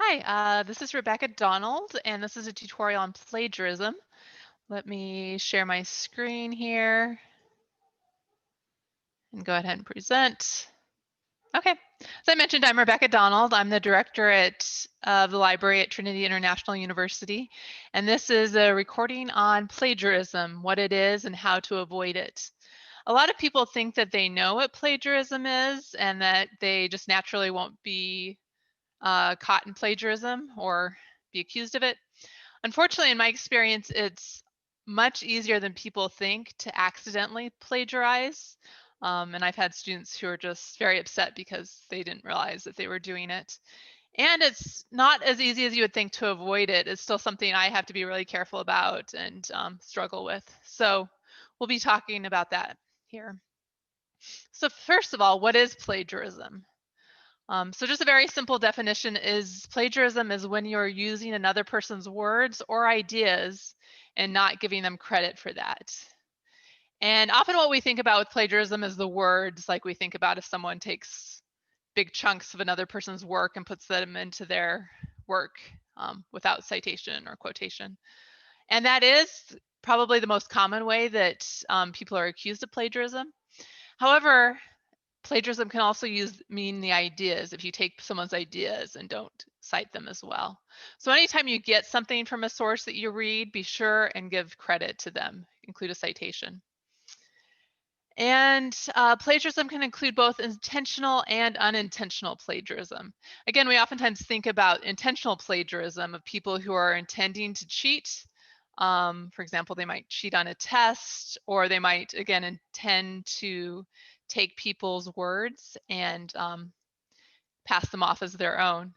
Hi, this is Rebecca Donald, and this is a tutorial on plagiarism. Let me share my screen here and go ahead and present. Okay, as I mentioned, I'm Rebecca Donald. I'm the director of the library at Trinity International University, and this is a recording on plagiarism, what it is and how to avoid it. A lot of people think that they know what plagiarism is and that they just naturally won't be caught in plagiarism or be accused of it. Unfortunately, in my experience, it's much easier than people think to accidentally plagiarize. And I've had students who are just very upset because they didn't realize that they were doing it. And it's not as easy as you would think to avoid it. It's still something I have to be really careful about and struggle with. So we'll be talking about that here. So first of all, what is plagiarism? So just a very simple definition is plagiarism is when you're using another person's words or ideas and not giving them credit for that. And often what we think about with plagiarism is the words, like we think about if someone takes big chunks of another person's work and puts them into their work without citation or quotation. And that is probably the most common way that people are accused of plagiarism. However, plagiarism can also mean the ideas if you take someone's ideas and don't cite them as well. So anytime you get something from a source that you read, be sure and give credit to them, include a citation. And plagiarism can include both intentional and unintentional plagiarism. Again, we oftentimes think about intentional plagiarism of people who are intending to cheat. For example, they might cheat on a test, or they might, again, intend to take people's words and pass them off as their own.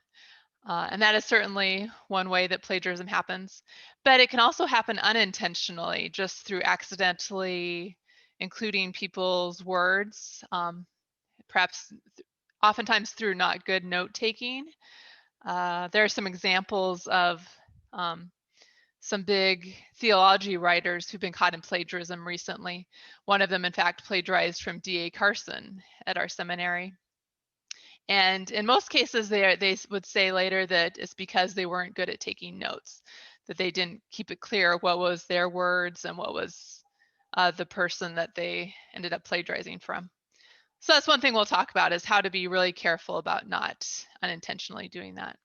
And that is certainly one way that plagiarism happens. But it can also happen unintentionally, just through accidentally including people's words, perhaps oftentimes through not good note taking. There are some examples of some big theology writers who've been caught in plagiarism recently. One of them, in fact, plagiarized from D.A. Carson at our seminary. And in most cases, they would say later that it's because they weren't good at taking notes, that they didn't keep it clear what was their words and what was the person that they ended up plagiarizing from. So that's one thing we'll talk about, is how to be really careful about not unintentionally doing that.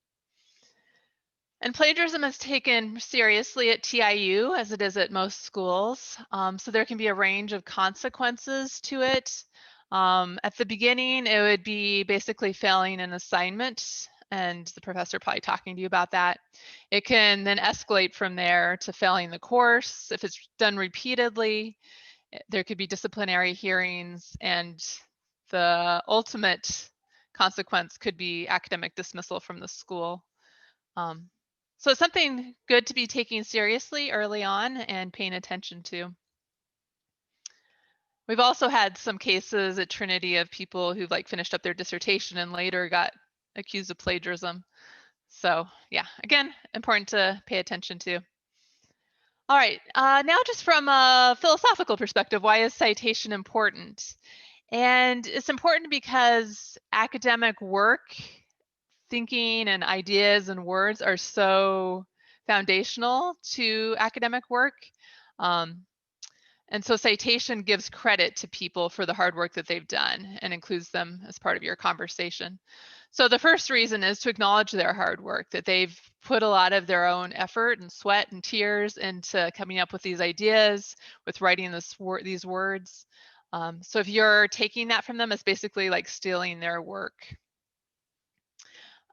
And plagiarism is taken seriously at TIU, as it is at most schools. So there can be a range of consequences to it. At the beginning, it would be basically failing an assignment, and the professor probably talking to you about that. It can then escalate from there to failing the course. If it's done repeatedly, there could be disciplinary hearings, and the ultimate consequence could be academic dismissal from the school. So it's something good to be taking seriously early on and paying attention to. We've also had some cases at Trinity of people who've finished up their dissertation and later got accused of plagiarism. So yeah, again, important to pay attention to. All right, now just from a philosophical perspective, why is citation important? And it's important because academic work, thinking and ideas and words are so foundational to academic work. And so citation gives credit to people for the hard work that they've done and includes them as part of your conversation. So the first reason is to acknowledge their hard work, that they've put a lot of their own effort and sweat and tears into coming up with these ideas, with writing these words. So if you're taking that from them, it's basically like stealing their work.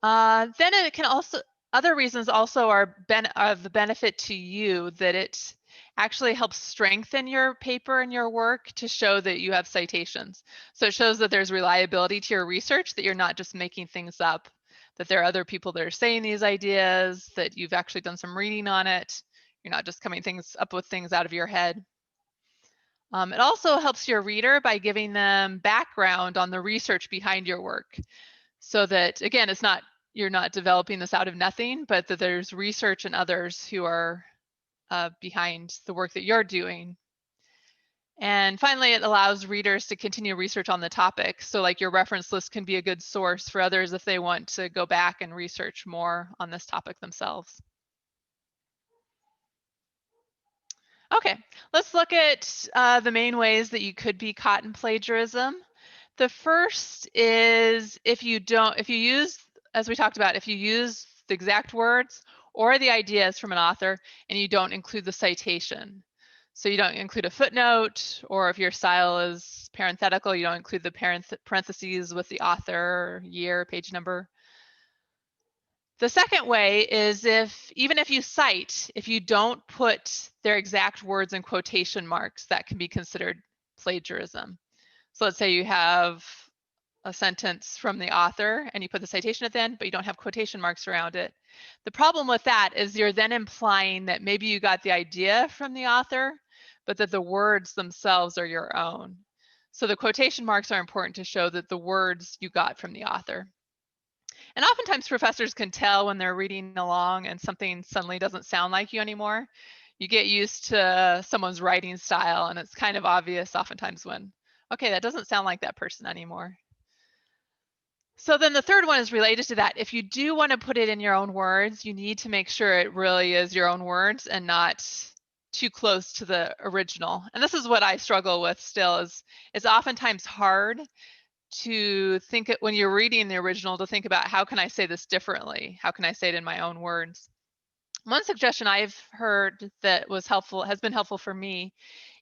Then it can also, other reasons also are of the benefit to you, that it actually helps strengthen your paper and your work to show that you have citations. So it shows that there's reliability to your research, that you're not just making things up, that there are other people that are saying these ideas, that you've actually done some reading on it. You're not just coming up with things out of your head. It also helps your reader by giving them background on the research behind your work. So that, again, you're not developing this out of nothing, but that there's research and others who are behind the work that you're doing. And finally, it allows readers to continue research on the topic. So like your reference list can be a good source for others if they want to go back and research more on this topic themselves. Okay, let's look at the main ways that you could be caught in plagiarism. The first is if you use, as we talked about, if you use the exact words or the ideas from an author and you don't include the citation. So you don't include a footnote, or if your style is parenthetical, you don't include the parentheses with the author, year, page number. The second way is even if you cite, if you don't put their exact words in quotation marks, that can be considered plagiarism. So let's say you have a sentence from the author and you put the citation at the end, but you don't have quotation marks around it. The problem with that is you're then implying that maybe you got the idea from the author, but that the words themselves are your own. So the quotation marks are important to show that the words you got from the author. And oftentimes professors can tell when they're reading along and something suddenly doesn't sound like you anymore. You get used to someone's writing style and it's kind of obvious oftentimes when, okay, that doesn't sound like that person anymore. So then the third one is related to that. If you do want to put it in your own words, you need to make sure it really is your own words and not too close to the original. And this is what I struggle with still is it's oftentimes hard to think when you're reading the original to think about how can I say this differently? How can I say it in my own words? One suggestion I've heard that was helpful, has been helpful for me,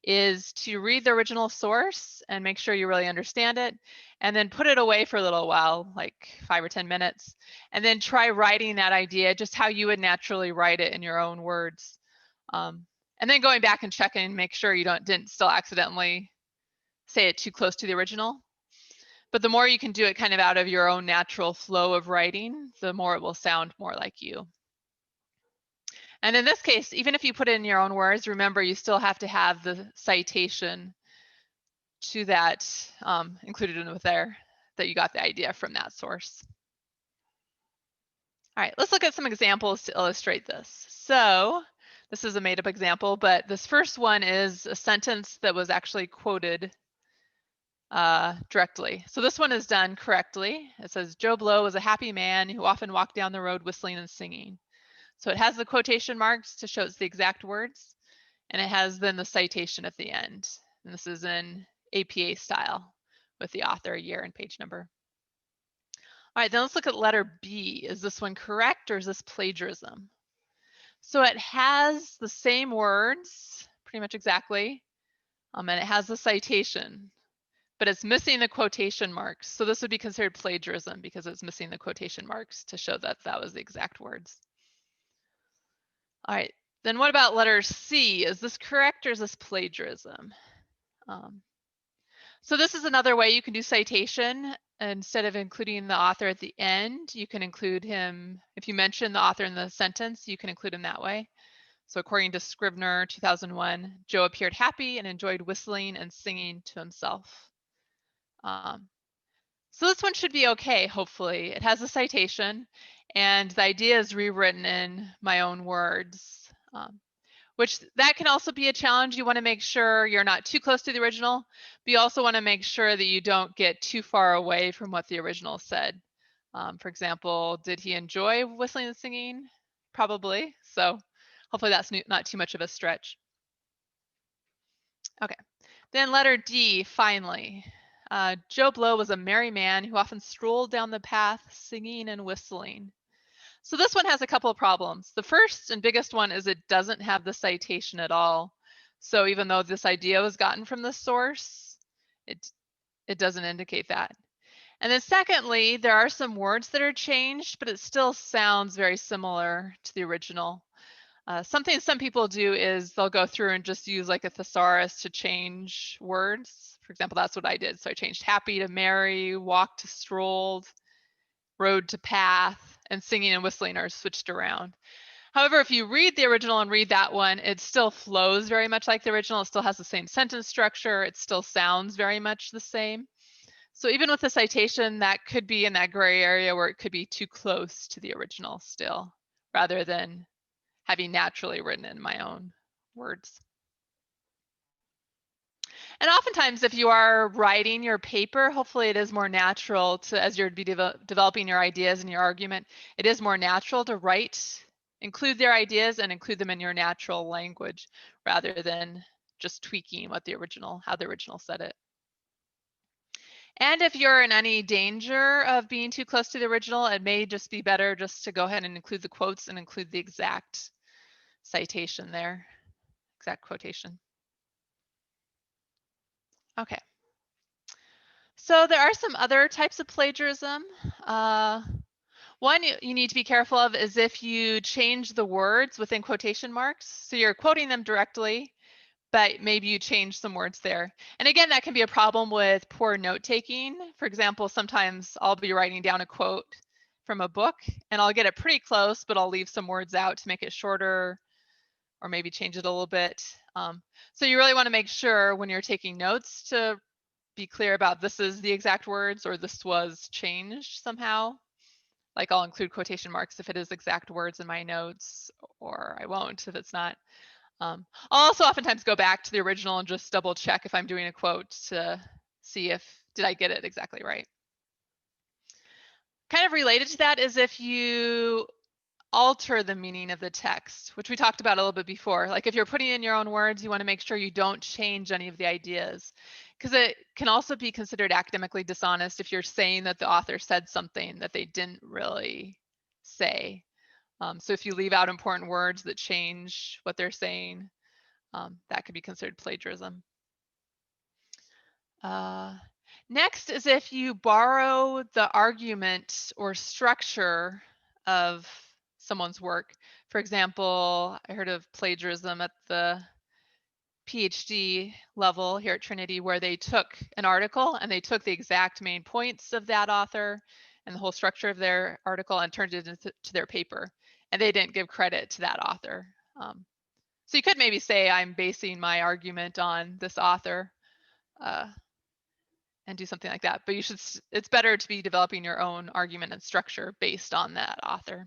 is to read the original source and make sure you really understand it, and then put it away for a little while, like 5 or 10 minutes, and then try writing that idea just how you would naturally write it in your own words. And then going back and checking, make sure you didn't still accidentally say it too close to the original. But the more you can do it kind of out of your own natural flow of writing, the more it will sound more like you. And in this case, even if you put it in your own words, remember you still have to have the citation to that included in with there, that you got the idea from that source. All right, let's look at some examples to illustrate this. So this is a made-up example, but this first one is a sentence that was actually quoted directly. So this one is done correctly. It says, Joe Blow was a happy man who often walked down the road whistling and singing. So it has the quotation marks to show it's the exact words, and it has then the citation at the end. And this is in APA style with the author, year, and page number. All right, then let's look at letter B. Is this one correct or is this plagiarism? So it has the same words, pretty much exactly, and it has the citation, but it's missing the quotation marks. So this would be considered plagiarism because it's missing the quotation marks to show that that was the exact words. All right, then what about letter C? Is this correct or is this plagiarism? So this is another way you can do citation. Instead of including the author at the end, you can include him. If you mention the author in the sentence, you can include him that way. So according to Scrivener 2001, Joe appeared happy and enjoyed whistling and singing to himself. So this one should be okay, hopefully. It has a citation, and the idea is rewritten in my own words, which that can also be a challenge. You want to make sure you're not too close to the original, but you also want to make sure that you don't get too far away from what the original said. For example, did he enjoy whistling and singing? Probably. So hopefully that's not too much of a stretch. Okay, then letter D, finally. Joe Blow was a merry man who often strolled down the path singing and whistling. So this one has a couple of problems. The first and biggest one is it doesn't have the citation at all. So even though this idea was gotten from the source, it doesn't indicate that. And then secondly, there are some words that are changed, but it still sounds very similar to the original. Something some people do is they'll go through and just use like a thesaurus to change words. For example, that's what I did. So I changed happy to merry, walk to strolled, road to path, and singing and whistling are switched around. However, if you read the original and read that one, it still flows very much like the original. It still has the same sentence structure. It still sounds very much the same. So even with the citation, that could be in that gray area where it could be too close to the original still, rather than having naturally written in my own words. And oftentimes, if you are writing your paper, hopefully it is more natural to, as you're developing your ideas and your argument, it is more natural to include their ideas and include them in your natural language rather than just tweaking how the original said it. And if you're in any danger of being too close to the original, it may just be better just to go ahead and include the quotes and include the exact citation there, exact quotation. Okay. So there are some other types of plagiarism. One you need to be careful of is if you change the words within quotation marks. So you're quoting them directly, but maybe you change some words there. And again, that can be a problem with poor note taking. For example, sometimes I'll be writing down a quote from a book and I'll get it pretty close, but I'll leave some words out to make it shorter or maybe change it a little bit. So you really want to make sure when you're taking notes to be clear about this is the exact words or this was changed somehow. Like I'll include quotation marks if it is exact words in my notes, or I won't if it's not. I'll also oftentimes go back to the original and just double check if I'm doing a quote to see did I get it exactly right. Kind of related to that is if you alter the meaning of the text, which we talked about a little bit before. Like if you're putting in your own words, you want to make sure you don't change any of the ideas, because it can also be considered academically dishonest if you're saying that the author said something that they didn't really say. So if you leave out important words that change what they're saying, that could be considered plagiarism. Next is if you borrow the argument or structure of someone's work. For example, I heard of plagiarism at the PhD level here at Trinity where they took an article and they took the exact main points of that author and the whole structure of their article and turned it into their paper. And they didn't give credit to that author. So you could maybe say I'm basing my argument on this author and do something like that. But it's better to be developing your own argument and structure based on that author.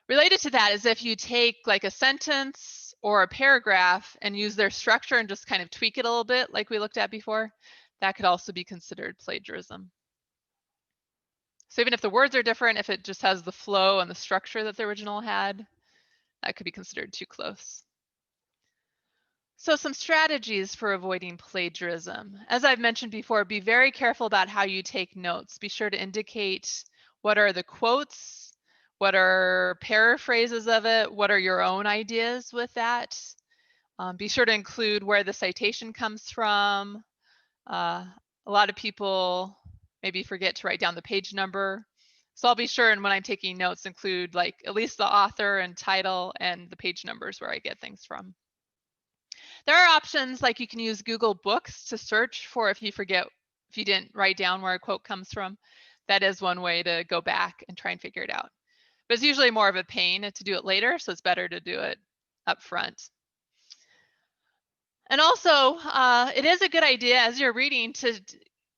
Related to that is if you take like a sentence or a paragraph and use their structure and just kind of tweak it a little bit like we looked at before, that could also be considered plagiarism. So even if the words are different, if it just has the flow and the structure that the original had, that could be considered too close. So some strategies for avoiding plagiarism. As I've mentioned before, be very careful about how you take notes. Be sure to indicate what are the quotes, what are paraphrases of it, what are your own ideas with that. Be sure to include where the citation comes from. A lot of people maybe forget to write down the page number. So I'll be sure, and when I'm taking notes, include like at least the author and title and the page numbers where I get things from. There are options like you can use Google Books to search for if you didn't write down where a quote comes from. That is one way to go back and try and figure it out. But it's usually more of a pain to do it later, so it's better to do it up front. And also, it is a good idea as you're reading to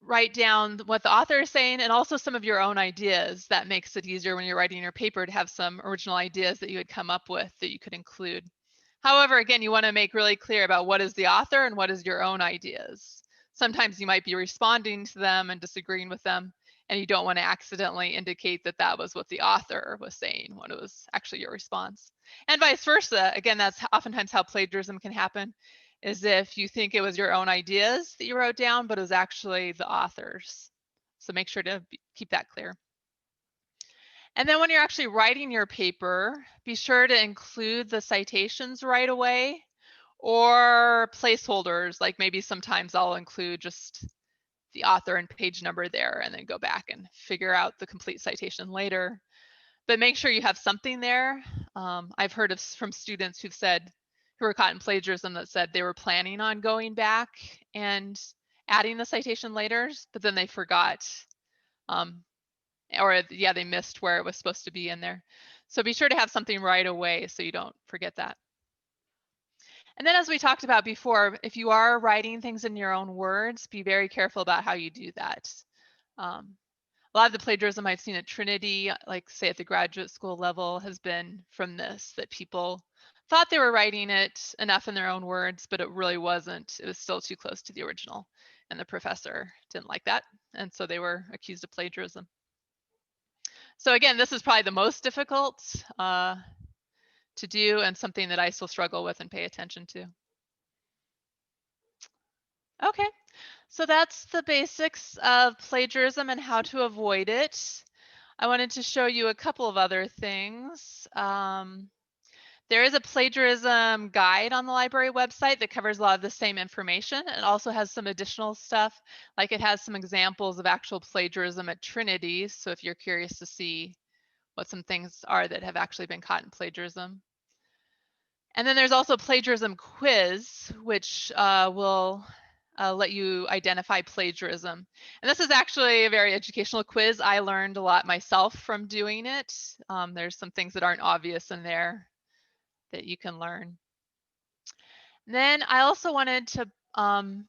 write down what the author is saying and also some of your own ideas. That makes it easier when you're writing your paper to have some original ideas that you would come up with that you could include. However, again, you want to make really clear about what is the author and what is your own ideas. Sometimes you might be responding to them and disagreeing with them, and you don't want to accidentally indicate that that was what the author was saying when it was actually your response. And vice versa. Again, that's oftentimes how plagiarism can happen, is if you think it was your own ideas that you wrote down, but it was actually the author's. So make sure to keep that clear. And then when you're actually writing your paper, be sure to include the citations right away or placeholders. Like maybe sometimes I'll include just the author and page number there and then go back and figure out the complete citation later. But make sure you have something there. I've heard from students who were caught in plagiarism that said they were planning on going back and adding the citation later, but then they forgot. They missed where it was supposed to be in there. So be sure to have something right away so you don't forget that. And then as we talked about before, if you are writing things in your own words, be very careful about how you do that. A lot of the plagiarism I've seen at Trinity, like say at the graduate school level, has been from this, that people thought they were writing it enough in their own words, but it really wasn't. It was still too close to the original. And the professor didn't like that. And so they were accused of plagiarism. So again, this is probably the most difficult to do and something that I still struggle with and pay attention to. Okay, so that's the basics of plagiarism and how to avoid it. I wanted to show you a couple of other things. There is a plagiarism guide on the library website that covers a lot of the same information. It also has some additional stuff, like it has some examples of actual plagiarism at Trinity. So if you're curious to see what some things are that have actually been caught in plagiarism. And then there's also a plagiarism quiz, which will let you identify plagiarism. And this is actually a very educational quiz. I learned a lot myself from doing it. There's some things that aren't obvious in there that you can learn. And then I also wanted to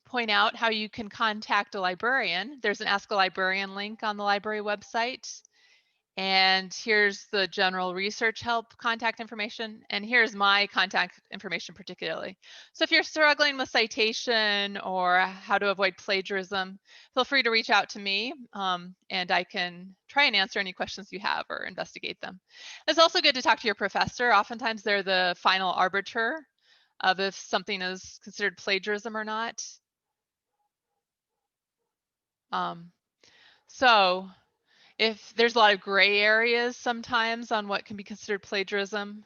point out how you can contact a librarian. There's an Ask a Librarian link on the library website. And here's the general research help contact information. And here's my contact information particularly. So if you're struggling with citation or how to avoid plagiarism, feel free to reach out to me and I can try and answer any questions you have or investigate them. It's also good to talk to your professor. Oftentimes they're the final arbiter of if something is considered plagiarism or not. So if there's a lot of gray areas sometimes on what can be considered plagiarism.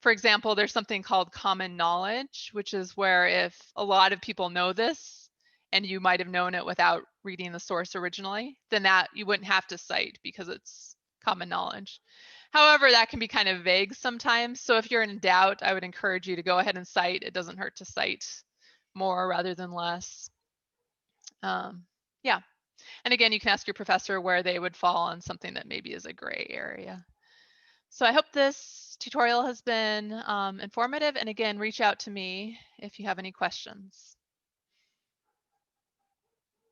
For example, there's something called common knowledge, which is where if a lot of people know this and you might have known it without reading the source originally, then that you wouldn't have to cite because it's common knowledge. However, that can be kind of vague sometimes. So if you're in doubt, I would encourage you to go ahead and cite. It doesn't hurt to cite more rather than less. Yeah. And again, you can ask your professor where they would fall on something that maybe is a gray area. So I hope this tutorial has been informative. And again, reach out to me if you have any questions.